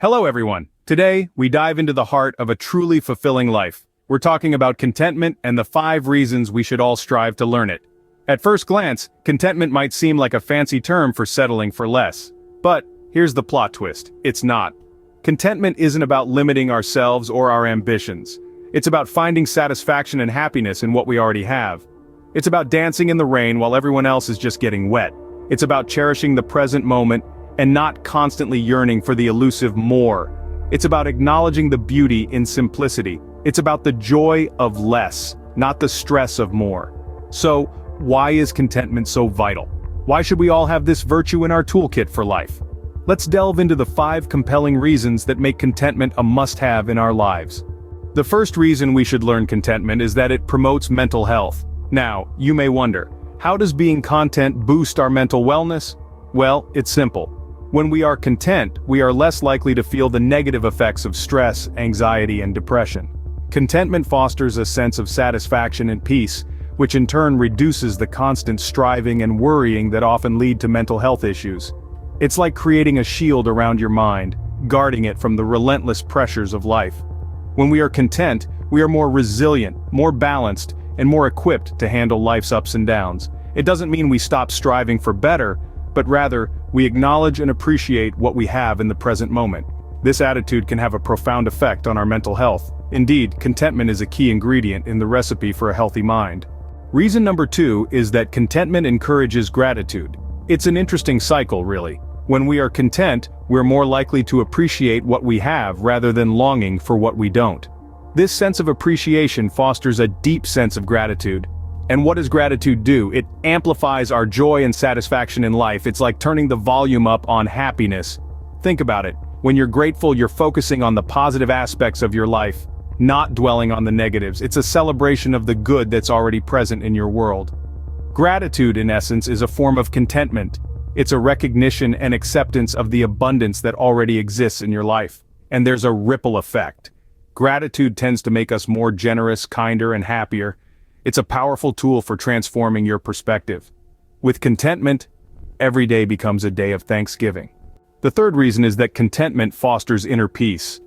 Hello everyone. Today, we dive into the heart of a truly fulfilling life. We're talking about contentment and the 5 reasons we should all strive to learn it. At first glance, contentment might seem like a fancy term for settling for less. But, here's the plot twist. It's not. Contentment isn't about limiting ourselves or our ambitions. It's about finding satisfaction and happiness in what we already have. It's about dancing in the rain while everyone else is just getting wet. It's about cherishing the present moment and not constantly yearning for the elusive more. It's about acknowledging the beauty in simplicity. It's about the joy of less, not the stress of more. So, why is contentment so vital? Why should we all have this virtue in our toolkit for life? Let's delve into the 5 compelling reasons that make contentment a must-have in our lives. The first reason we should learn contentment is that it promotes mental health. Now, you may wonder, how does being content boost our mental wellness? Well, it's simple. When we are content, we are less likely to feel the negative effects of stress, anxiety, and depression. Contentment fosters a sense of satisfaction and peace, which in turn reduces the constant striving and worrying that often lead to mental health issues. It's like creating a shield around your mind, guarding it from the relentless pressures of life. When we are content, we are more resilient, more balanced, and more equipped to handle life's ups and downs. It doesn't mean we stop striving for better, but rather, we acknowledge and appreciate what we have in the present moment. This attitude can have a profound effect on our mental health. Indeed, contentment is a key ingredient in the recipe for a healthy mind. Reason number 2 is that contentment encourages gratitude. It's an interesting cycle, really. When we are content, we're more likely to appreciate what we have rather than longing for what we don't. This sense of appreciation fosters a deep sense of gratitude. And what does gratitude do? It amplifies our joy and satisfaction in life. It's like turning the volume up on happiness. Think about it. When you're grateful, you're focusing on the positive aspects of your life, not dwelling on the negatives. It's a celebration of the good that's already present in your world. Gratitude, in essence, is a form of contentment. It's a recognition and acceptance of the abundance that already exists in your life. And there's a ripple effect. Gratitude tends to make us more generous, kinder, and happier. It's a powerful tool for transforming your perspective. With contentment, every day becomes a day of thanksgiving. The third reason is that contentment fosters inner peace.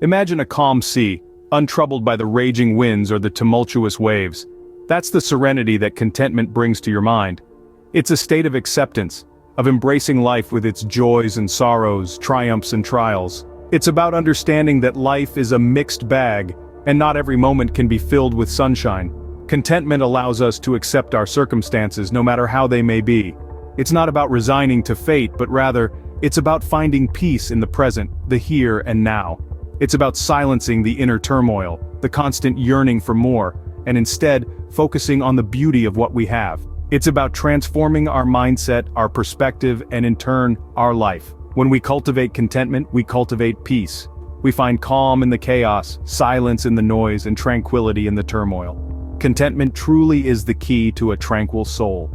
Imagine a calm sea, untroubled by the raging winds or the tumultuous waves. That's the serenity that contentment brings to your mind. It's a state of acceptance, of embracing life with its joys and sorrows, triumphs and trials. It's about understanding that life is a mixed bag, and not every moment can be filled with sunshine. Contentment allows us to accept our circumstances no matter how they may be. It's not about resigning to fate, but rather, it's about finding peace in the present, the here and now. It's about silencing the inner turmoil, the constant yearning for more, and instead, focusing on the beauty of what we have. It's about transforming our mindset, our perspective, and in turn, our life. When we cultivate contentment, we cultivate peace. We find calm in the chaos, silence in the noise, and tranquility in the turmoil. Contentment truly is the key to a tranquil soul.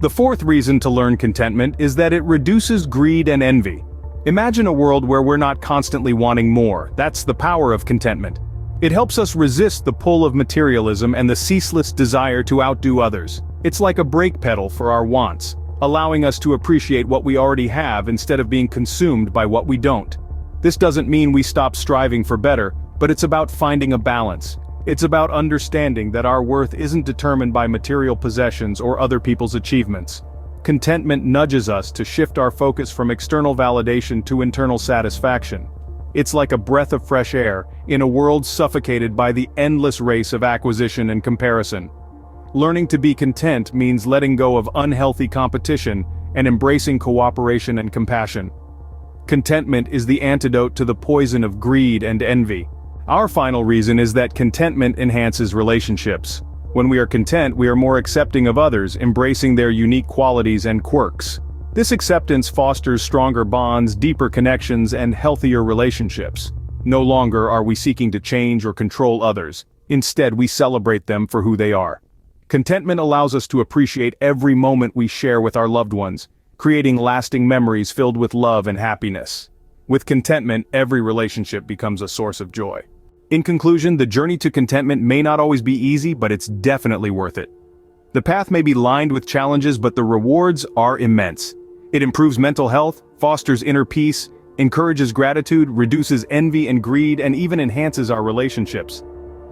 The fourth reason to learn contentment is that it reduces greed and envy. Imagine a world where we're not constantly wanting more. That's the power of contentment. It helps us resist the pull of materialism and the ceaseless desire to outdo others. It's like a brake pedal for our wants, allowing us to appreciate what we already have instead of being consumed by what we don't. This doesn't mean we stop striving for better, but it's about finding a balance. It's about understanding that our worth isn't determined by material possessions or other people's achievements. Contentment nudges us to shift our focus from external validation to internal satisfaction. It's like a breath of fresh air in a world suffocated by the endless race of acquisition and comparison. Learning to be content means letting go of unhealthy competition and embracing cooperation and compassion. Contentment is the antidote to the poison of greed and envy. Our final reason is that contentment enhances relationships. When we are content, we are more accepting of others, embracing their unique qualities and quirks. This acceptance fosters stronger bonds, deeper connections, and healthier relationships. No longer are we seeking to change or control others. Instead, we celebrate them for who they are. Contentment allows us to appreciate every moment we share with our loved ones, creating lasting memories filled with love and happiness. With contentment, every relationship becomes a source of joy. In conclusion, the journey to contentment may not always be easy, but it's definitely worth it. The path may be lined with challenges, but the rewards are immense. It improves mental health, fosters inner peace, encourages gratitude, reduces envy and greed, and even enhances our relationships.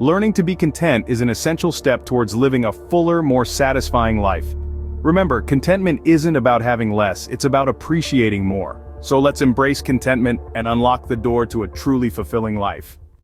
Learning to be content is an essential step towards living a fuller, more satisfying life. Remember, contentment isn't about having less, it's about appreciating more. So let's embrace contentment and unlock the door to a truly fulfilling life.